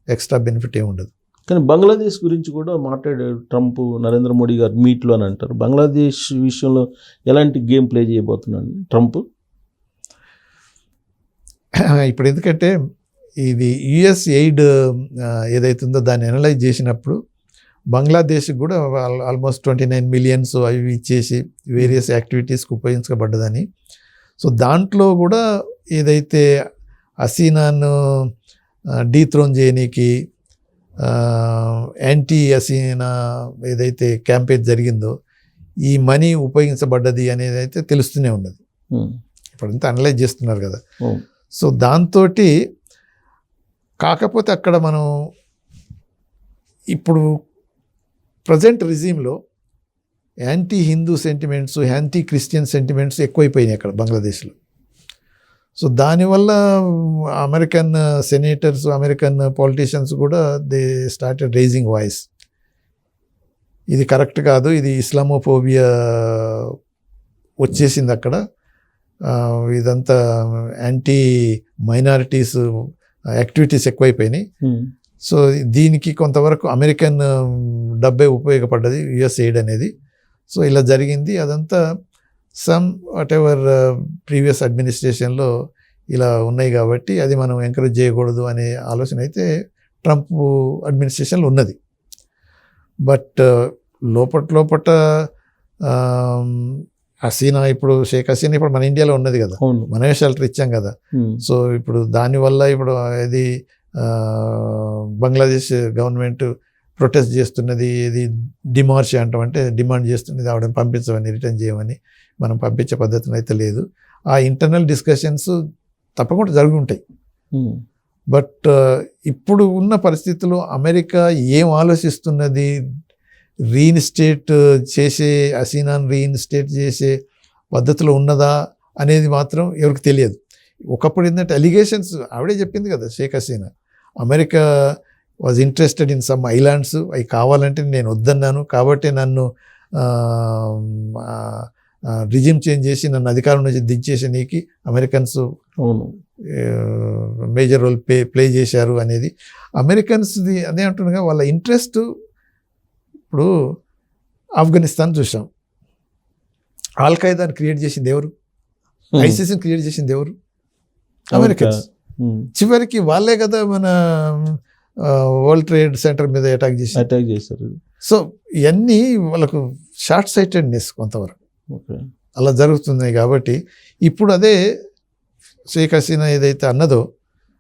S1: ఎక్స్ట్రా బెనిఫిట్ ఏమి ఉండదు.
S2: కానీ బంగ్లాదేశ్ గురించి కూడా మాట్లాడారు ట్రంప్, నరేంద్ర మోడీ గారు మీట్లో అని అంటారు. బంగ్లాదేశ్ విషయంలో ఎలాంటి గేమ్ ప్లే చేయబోతున్నాడు ట్రంప్?
S1: ఇప్పుడు ఎందుకంటే ఇది యుఎస్ ఎయిడ్ ఏదైతుందో దాన్ని అనలైజ్ చేసినప్పుడు బంగ్లాదేశ్కి కూడా ఆల్మోస్ట్ 29 మిలియన్స్ అవి ఇచ్చేసి వేరియస్ యాక్టివిటీస్కి ఉపయోగించబడ్డదని. సో దాంట్లో కూడా ఏదైతే హసీనాను డీథ్రోన్ చేయనీకి యాంటీ హసీనా ఏదైతే క్యాంపెయిన్ జరిగిందో ఈ మనీ ఉపయోగించబడ్డది అనేది అయితే తెలుస్తూనే ఉన్నది. ఇప్పుడంతా అనలైజ్ చేస్తున్నారు కదా. సో దాంతో కాకపోతే అక్కడ మనం ఇప్పుడు ప్రజెంట్ రిజీమ్లో anti Hindu sentiments, anti Christian sentiments ఎక్కువైపోయినాయి అక్కడ బంగ్లాదేశ్లో. సో దానివల్ల అమెరికన్ సెనేటర్స్, అమెరికన్ పొలిటీషియన్స్ కూడా దే స్టార్టెడ్ రైజింగ్ వాయిస్. ఇది కరెక్ట్ కాదు, ఇది ఇస్లామోఫోబియా వచ్చేసింది అక్కడ, ఇదంతా యాంటీ మైనారిటీస్ యాక్టివిటీస్ ఎక్కువైపోయినాయి. సో దీనికి కొంతవరకు అమెరికన్ డబ్బే ఉపయోగపడ్డది, యుఎస్ ఎయిడ్ అనేది. సో ఇలా జరిగింది. అదంతా సమ్ వాట్ ఎవర్ ప్రీవియస్ అడ్మినిస్ట్రేషన్లో ఇలా ఉన్నాయి కాబట్టి అది మనం ఎంకరేజ్ చేయకూడదు అనే ఆలోచన అయితే ట్రంప్ అడ్మినిస్ట్రేషన్లో ఉన్నది. బట్ లోపట హసీనా, ఇప్పుడు షేక్ హసీనా ఇప్పుడు మన ఇండియాలో ఉన్నది కదా, మనమే షెల్టర్ ఇచ్చాం కదా. సో ఇప్పుడు దానివల్ల ఇప్పుడు ఇది బంగ్లాదేశ్ గవర్నమెంట్ ప్రొటెస్ట్ చేస్తున్నది, ఇది డిమార్చ్ అంటాం, అంటే డిమాండ్ చేస్తున్నది ఆవిడని పంపించమని, రిటర్న్ చేయమని. మనం పంపించే పద్ధతిని అయితే లేదు. ఆ ఇంటర్నల్ డిస్కషన్స్ తప్పకుండా జరిగి ఉంటాయి. బట్ ఇప్పుడు ఉన్న పరిస్థితుల్లో అమెరికా ఏం ఆలోచిస్తున్నది, రీఇన్స్టేట్ చేసే, హసీనాను రీఇన్స్టేట్ చేసే పద్ధతిలో ఉన్నదా అనేది మాత్రం ఎవరికి తెలియదు. ఒకప్పుడు ఏంటంటే అలిగేషన్స్ ఆవిడే చెప్పింది కదా Sheikh Hasina, America was interested in some islands, అవి కావాలంటే నేను వద్దన్నాను, కాబట్టి నన్ను రిజిమ్ చేంజ్ చేసి నన్ను అధికారం నుంచి దించేసి నీకు అమెరికన్స్ మేజర్ రోల్ ప్లే చేశారు అనేది అమెరికన్స్ది. అదే అంటున్నాగా వాళ్ళ ఇంట్రెస్ట్. ఇప్పుడు ఆఫ్ఘనిస్తాన్ చూసాం, ఆల్ ఖైదాని క్రియేట్ చేసింది ఎవరు? ఐసిస్ని క్రియేట్ చేసింది ఎవరు? అమెరికన్స్. చివరికి వాళ్ళే కదా మన వరల్డ్ ట్రేడ్ సెంటర్ మీద అటాక్ చేశారు. సో ఇవన్నీ వాళ్ళకు షార్ట్ సైటెడ్నెస్ కొంతవరకు అలా జరుగుతున్నాయి. కాబట్టి ఇప్పుడు అదే షేక్ హసీనా ఏదైతే అన్నదో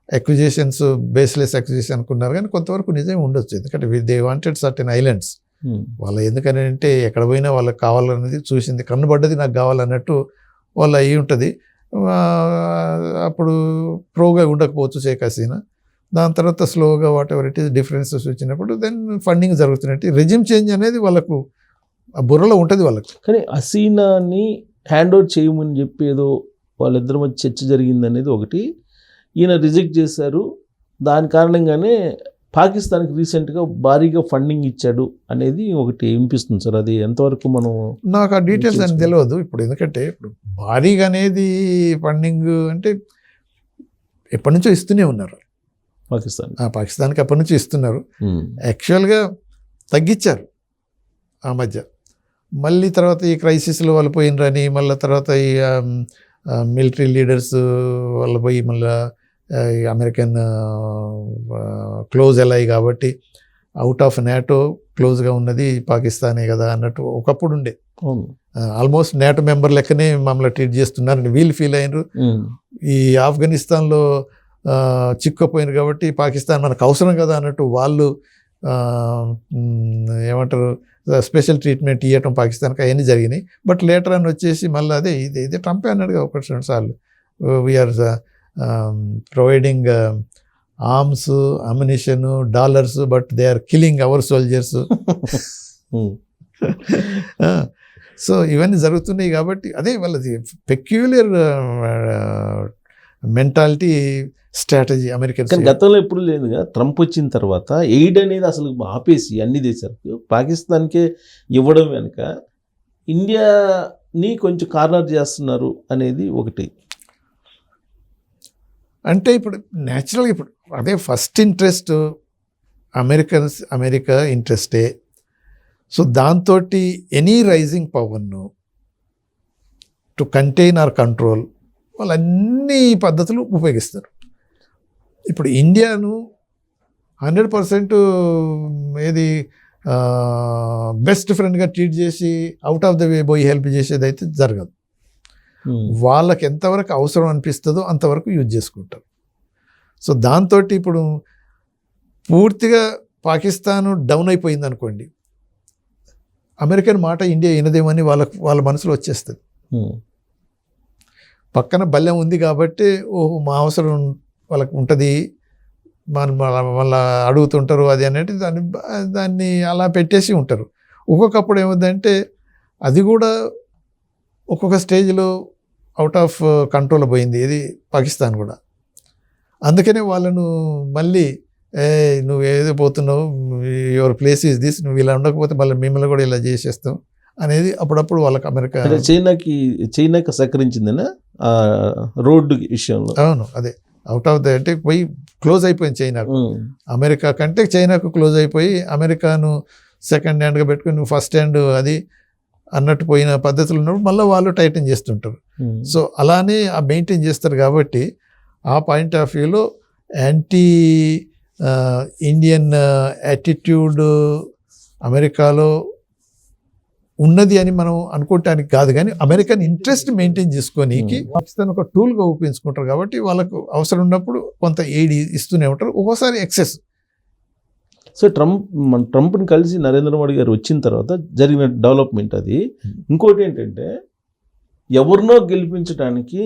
S1: అక్విజేషన్స్, బేస్లెస్ అక్విజేషన్ అనుకున్నారు, కానీ కొంతవరకు నిజమే ఉండొచ్చు. ఎందుకంటే దే వాంటెడ్ సర్టెన్ ఐలాండ్స్. వాళ్ళు ఎందుకని అంటే ఎక్కడ పోయినా వాళ్ళకి కావాలన్నది చూసింది, కన్నుబడ్డది నాకు కావాలన్నట్టు వాళ్ళు అయి ఉంటుంది. అప్పుడు ప్రోగా ఉండకపోవచ్చు షేక్ హసీనా. దాని తర్వాత స్లోగా what ever it is differences వచ్చినప్పుడు దెన్ ఫండింగ్ జరుగుతున్నట్టు రెజిమ్ చేంజ్ అనేది వాళ్ళకు ఆ బుర్రలో ఉంటుంది వాళ్ళకు.
S2: కానీ హసీనాని హ్యాండ్ ఓవర్ చేయమని చెప్పి ఏదో వాళ్ళిద్దరి మధ్య చర్చ జరిగింది అనేది ఒకటి, ఈయన రిజెక్ట్ చేశారు. దాని కారణంగానే పాకిస్తాన్కి రీసెంట్గా భారీగా ఫండింగ్ ఇచ్చాడు అనేది ఒకటి వినిపిస్తుంది సార్. అది ఎంతవరకు మనం,
S1: నాకు ఆ డీటెయిల్స్ అని తెలియదు ఇప్పుడు. ఎందుకంటే ఇప్పుడు భారీగా అనేది ఫండింగ్ అంటే ఎప్పటి నుంచో ఇస్తూనే ఉన్నారు పాకిస్తాన్కి, ఎప్పటి నుంచో ఇస్తున్నారు. యాక్చువల్గా తగ్గించారు ఆ మధ్య, మళ్ళీ తర్వాత ఈ క్రైసిస్లో వాళ్ళు పోయినరని, మళ్ళీ తర్వాత ఈ మిలిటరీ లీడర్స్ వాళ్ళు పోయి మళ్ళీ అమెరికన్ క్లోజ్ అయ్యాయి కాబట్టి అవుట్ ఆఫ్ నాటో క్లోజ్గా ఉన్నది పాకిస్తానే కదా అన్నట్టు ఒకప్పుడు ఉండే. ఆల్మోస్ట్ నాటో మెంబర్ లెక్కనే మమ్మల్ని ట్రీట్ చేస్తున్నారని వీళ్ళు ఫీల్ అయినరు. ఈ ఆఫ్ఘనిస్తాన్లో చిక్కుపోయినారు కాబట్టి పాకిస్తాన్ మనకు అవసరం కదా అన్నట్టు వాళ్ళు ఏమంటారు స్పెషల్ ట్రీట్మెంట్ ఇవ్వటం పాకిస్తాన్కి అవన్నీ జరిగినాయి. బట్ లేటర్ అని వచ్చేసి మళ్ళీ అదే ఇదే ట్రంపే అన్నాడుగా ఒకటి రెండు సార్లు, we're providing arms, ammunition, dollars, but they are killing our soldiers. So ఇవన్నీ జరుగుతున్నాయి కాబట్టి అదే వాళ్ళది పెక్యులర్ మెంటాలిటీ, స్ట్రాటజీ అమెరికన్.
S2: కానీ గతంలో ఎప్పుడు లేదుగా, ట్రంప్ వచ్చిన తర్వాత ఎయిడ్ అనేది అసలు ఆపేసి అన్ని దేశాలకు పాకిస్తాన్కే ఇవ్వడం వెనుక ఇండియాని కొంచెం కార్నర్ చేస్తున్నారు అనేది ఒకటి.
S1: అంటే ఇప్పుడు న్యాచురల్గా ఇప్పుడు అదే ఫస్ట్ ఇంట్రెస్ట్ అమెరికా ఇంట్రెస్టే. సో దాంతో ఎనీ రైజింగ్ పవర్ను టు కంటైన్ ఆర్ కంట్రోల్ వాళ్ళు అన్ని పద్ధతులు ఉపయోగిస్తారు. ఇప్పుడు ఇండియాను 100% ఏది బెస్ట్ ఫ్రెండ్గా ట్రీట్ చేసి అవుట్ ఆఫ్ ద వే పోయి హెల్ప్ చేసేది అయితే జరగదు. వాళ్ళకి ఎంతవరకు అవసరం అనిపిస్తుందో అంతవరకు యూజ్ చేసుకుంటారు. సో దాంతో ఇప్పుడు పూర్తిగా పాకిస్తాన్ డౌన్ అయిపోయింది అనుకోండి, అమెరికన్ మాట ఇండియా వినదేమని వాళ్ళ మనసులో వచ్చేస్తుంది. పక్కన బల్లెం ఉంది కాబట్టి ఓహో మా అవసరం వాళ్ళకు ఉంటుంది, మళ్ళీ అడుగుతుంటారు అది అనేది దాన్ని అలా పెట్టేసి ఉంటారు. ఒక్కొక్కప్పుడు ఏమవుతుందంటే అది కూడా ఒక్కొక్క స్టేజ్లో అవుట్ ఆఫ్ కంట్రోల్ పోయింది, ఇది పాకిస్తాన్ కూడా. అందుకనే వాళ్ళను మళ్ళీ నువ్వు ఏదో పోతున్నావు, యువర్ ప్లేస్ ఈజ్ దిస్, నువ్వు ఇలా ఉండకపోతే మళ్ళీ మిమ్మల్ని కూడా ఇలా చేసేస్తాం అనేది అప్పుడప్పుడు వాళ్ళకి అమెరికా
S2: చైనాకి సహకరించిందనే రోడ్డు విషయంలో.
S1: అవును, అదే అవుట్ ఆఫ్ ద అంటే పోయి క్లోజ్ అయిపోయింది చైనాకు. అమెరికా కంటే చైనాకు క్లోజ్ అయిపోయి అమెరికాను సెకండ్ హ్యాండ్గా పెట్టుకుని నువ్వు ఫస్ట్ హ్యాండ్ అది అన్నట్టు పోయిన పద్ధతులు ఉన్నప్పుడు మళ్ళీ వాళ్ళు టైటన్ చేస్తుంటారు. సో అలానే ఆ మెయింటైన్ చేస్తారు కాబట్టి ఆ పాయింట్ ఆఫ్ వ్యూలో యాంటీ ఇండియన్ యాటిట్యూడ్ అమెరికాలో ఉన్నది అని మనం అనుకోవటానికి కాదు, కానీ అమెరికన్ ఇంట్రెస్ట్ మెయింటైన్ చేసుకోనీకి పాకిస్తాన్ ఒక టూల్గా ఉపయోగించుకుంటారు కాబట్టి వాళ్ళకు అవసరం ఉన్నప్పుడు కొంత ఎయిడ్ ఇస్తూనే ఉంటారు, ఒక్కోసారి ఎక్సెస్.
S2: సో ట్రంప్ని కలిసి నరేంద్ర మోడీ గారు వచ్చిన తర్వాత జరిగిన డెవలప్మెంట్ అది. ఇంకోటి ఏంటంటే ఎవరినో గెలిపించడానికి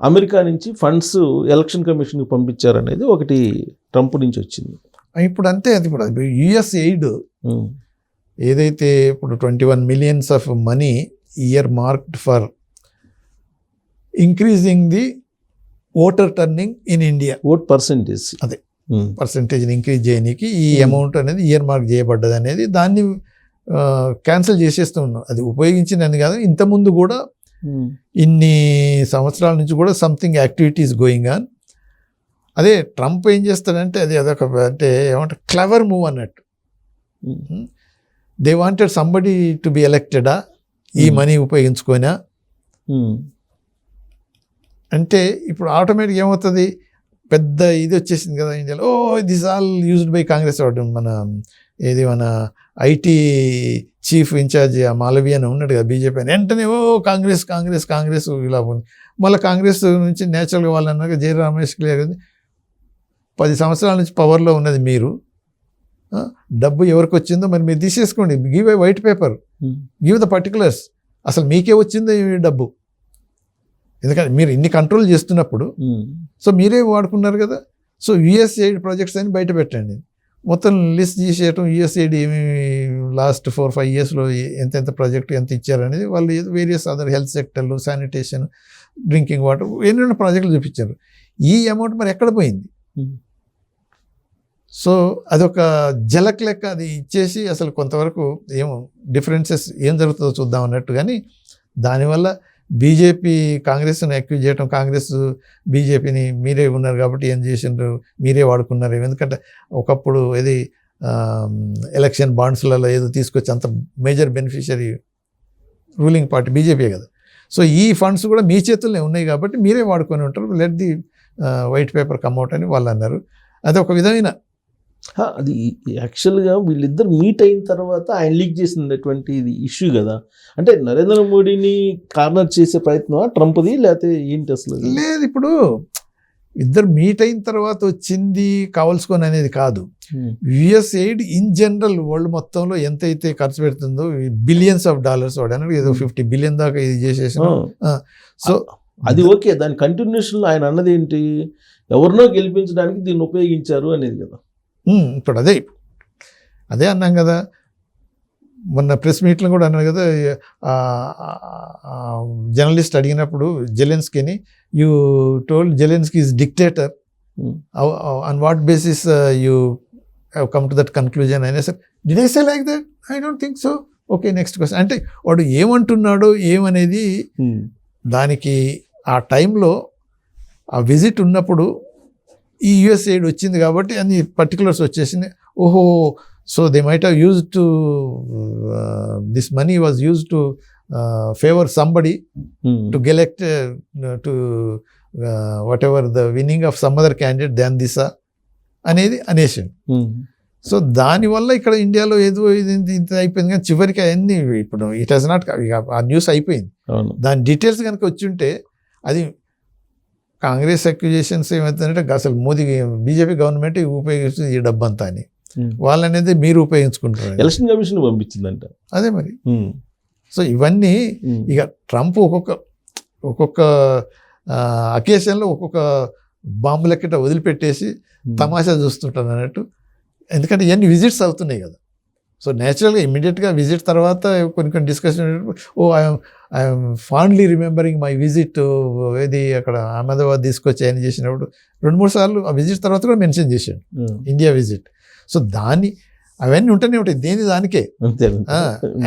S2: అమెరికా నుంచి ఫండ్స్ ఎలక్షన్ కమిషన్కి పంపించారనేది ఒకటి ట్రంప్ నుంచి వచ్చింది.
S1: ఇప్పుడు అంతే, అది ఇప్పుడు యుఎస్ ఎయిడ్ ఏదైతే ఇప్పుడు 21 million of money year marked for increasing the voter turning in India,
S2: vote percentage,
S1: అదే పర్సెంటేజ్ని ఇంక్రీజ్ చేయడానికి ఈ అమౌంట్ అనేది ఇయర్ మార్క్ చేయబడ్డది అనేది దాన్ని క్యాన్సిల్ చేసేస్తూ ఉన్నాం. అది ఉపయోగించిందని కాదు, ఇంతకుముందు కూడా ఇన్ని సంవత్సరాల నుంచి కూడా సంథింగ్ యాక్టివిటీస్ గోయింగ్ ఆన్. అదే ట్రంప్ ఏం చేస్తాడంటే అదొక అంటే ఏమంటారు క్లవర్ మూవ్ అన్నట్టు. They wanted somebody to be ఎలక్టెడా ఈ మనీ ఉపయోగించుకోనా అంటే ఇప్పుడు ఆటోమేటిక్ ఏమవుతుంది, పెద్ద ఇది వచ్చేసింది కదా ఇండియాలో. This all used by Congress. మన ఐటీ చీఫ్ ఇన్ఛార్జ్ మాలవీ అని ఉన్నాడు కదా బీజేపీ అని, వెంటనే కాంగ్రెస్ కాంగ్రెస్ కాంగ్రెస్ ఇలా ఉంది. మళ్ళీ కాంగ్రెస్ నుంచి నేచురల్గా వాళ్ళు అన్నాక జై రమేష్ క్లియర్ 10 సంవత్సరాల నుంచి పవర్లో ఉన్నది మీరు, డబ్బు ఎవరికి వచ్చిందో మరి మీరు తీసేసుకోండి, give a white paper, give the particulars, అసలు మీకే వచ్చిందో ఈ డబ్బు, ఎందుకంటే మీరు ఇన్ని కంట్రోల్ చేస్తున్నప్పుడు సో మీరే వాడుకున్నారు కదా. సో యుఎస్ఏడి ప్రాజెక్ట్స్ అని బయట పెట్టండి, మొత్తం లిస్ట్ చేసేయటం యుఎస్ఏడి ఏమేమి లాస్ట్ 4-5 yearsలో ఎంత ప్రాజెక్ట్ ఎంత ఇచ్చారనేది వాళ్ళు వేరియస్ అదర్ హెల్త్ సెక్టర్లు, శానిటేషన్, డ్రింకింగ్ వాటర్ ఎన్నెన్నో ప్రాజెక్టులు చూపించారు. ఈ అమౌంట్ మరి ఎక్కడ పోయింది? సో అదొక జలక్ లెక్క అది ఇచ్చేసి అసలు కొంతవరకు ఏమో డిఫరెన్సెస్ ఏం జరుగుతుందో చూద్దాం అన్నట్టు. కానీ దానివల్ల బీజేపీ కాంగ్రెస్ని అక్యూజ్ చేయటం, కాంగ్రెస్ బీజేపీని మీరే ఉన్నారు కాబట్టి ఏం చేసిండ్రు, మీరే వాడుకున్నారు. ఎందుకంటే ఒకప్పుడు ఇది ఎలక్షన్ బాండ్స్లలో ఏదో తీసుకొచ్చి అంత major beneficiary ruling party BJP కదా. సో ఈ ఫండ్స్ కూడా మీ చేతుల్లో ఉన్నాయి కాబట్టి మీరే వాడుకొని ఉంటారు, let the white paper come out అని వాళ్ళు అన్నారు. అది ఒక విధమైన
S2: అది యాక్చువల్గా వీళ్ళిద్దరు మీట్ అయిన తర్వాత ఆయన లీక్ చేసినటువంటి ఇది ఇష్యూ కదా. అంటే నరేంద్ర మోడీని కార్నర్ చేసే ప్రయత్నం ట్రంప్ది లేకపోతే ఏంటి అసలు?
S1: లేదు, ఇప్పుడు ఇద్దరు మీట్ అయిన తర్వాత వచ్చింది కావాల్సుకొని అనేది కాదు. US aid in general world మొత్తంలో ఎంతైతే ఖర్చు పెడుతుందో బిలియన్స్ ఆఫ్ డాలర్స్ వాడడానికి ఏదో 50 billion దాకా ఇది చేసేసిన. సో
S2: అది ఓకే, దాని కంటిన్యూషన్లో ఆయన అన్నది ఏంటి, ఎవరినో గెలిపించడానికి దీన్ని ఉపయోగించారు అనేది కదా.
S1: ఇప్పుడు అదే అన్నాం కదా, మొన్న ప్రెస్ మీట్లో కూడా అన్నారు కదా, జర్నలిస్ట్ అడిగినప్పుడు జెలెన్స్కీని, you told Zelensky is dictator, on what basis you have come to that conclusion అయినా sir, did I say like that? I don't think so. Okay, next question. అంటే వాడు ఏమంటున్నాడో ఏమనేది దానికి ఆ టైంలో ఆ విజిట్ ఉన్నప్పుడు ఈ యుఎస్ ఎయిడ్ వచ్చింది కాబట్టి అన్ని పర్టికులర్స్ వచ్చేసింది. ఓహో, so they might have use to this money was use to favour somebody to elect to what ever the winning of some other candidate than this అనేది అనేసింది. సో దానివల్ల ఇక్కడ ఇండియాలో ఏదో ఇంత అయిపోయింది. కానీ చివరికి అవన్నీ ఇప్పుడు ఇట్ హాజ్ నాట్, ఆ న్యూస్ అయిపోయింది. దాని డీటెయిల్స్ కనుక వచ్చి ఉంటే అది కాంగ్రెస్ అక్యూజేషన్స్ ఏమవుతుందంటే అసలు మోదీ బీజేపీ గవర్నమెంట్ ఉపయోగిస్తుంది ఈ డబ్బంతా అని. వాళ్ళనేది మీరు ఉపయోగించుకుంటారు.
S2: ఎలక్షన్ కమిషన్ పంపించిందంట.
S1: అదే మరి. సో ఇవన్నీ ఇక ట్రంప్ ఒక్కొక్క అకేషన్లో ఒక్కొక్క బాంబు లెక్కట వదిలిపెట్టేసి తమాషా చూస్తుంటాను అన్నట్టు. ఎందుకంటే ఇవన్నీ విజిట్స్ అవుతున్నాయి కదా. సో నేచురల్గా ఇమ్మీడియట్గా విజిట్ తర్వాత కొన్ని discussion, I'm fondly remembering my visit, ఏది అక్కడ అహ్మదాబాద్ తీసుకొచ్చి ఆయన చేసినప్పుడు 2-3 సార్లు ఆ విజిట్ తర్వాత కూడా మెన్షన్ చేశాడు ఇండియా విజిట్. సో అవన్నీ ఉంటూనే ఉంటాయి, దేని దానికే.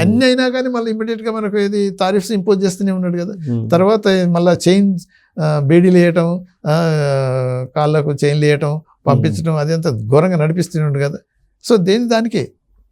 S1: అన్నీ అయినా కానీ మళ్ళీ ఇమ్మీడియట్గా మనకు ఏది తారీఫ్స్ ఇంపోజ్ చేస్తూనే ఉన్నాడు కదా. తర్వాత మళ్ళీ బేడీలు వేయటం, కాళ్ళకు చైన్లు వేయటం, పంపించడం, అదంతా ఘోరంగా నడిపిస్తున్నాడు కదా. సో దేని దానికే.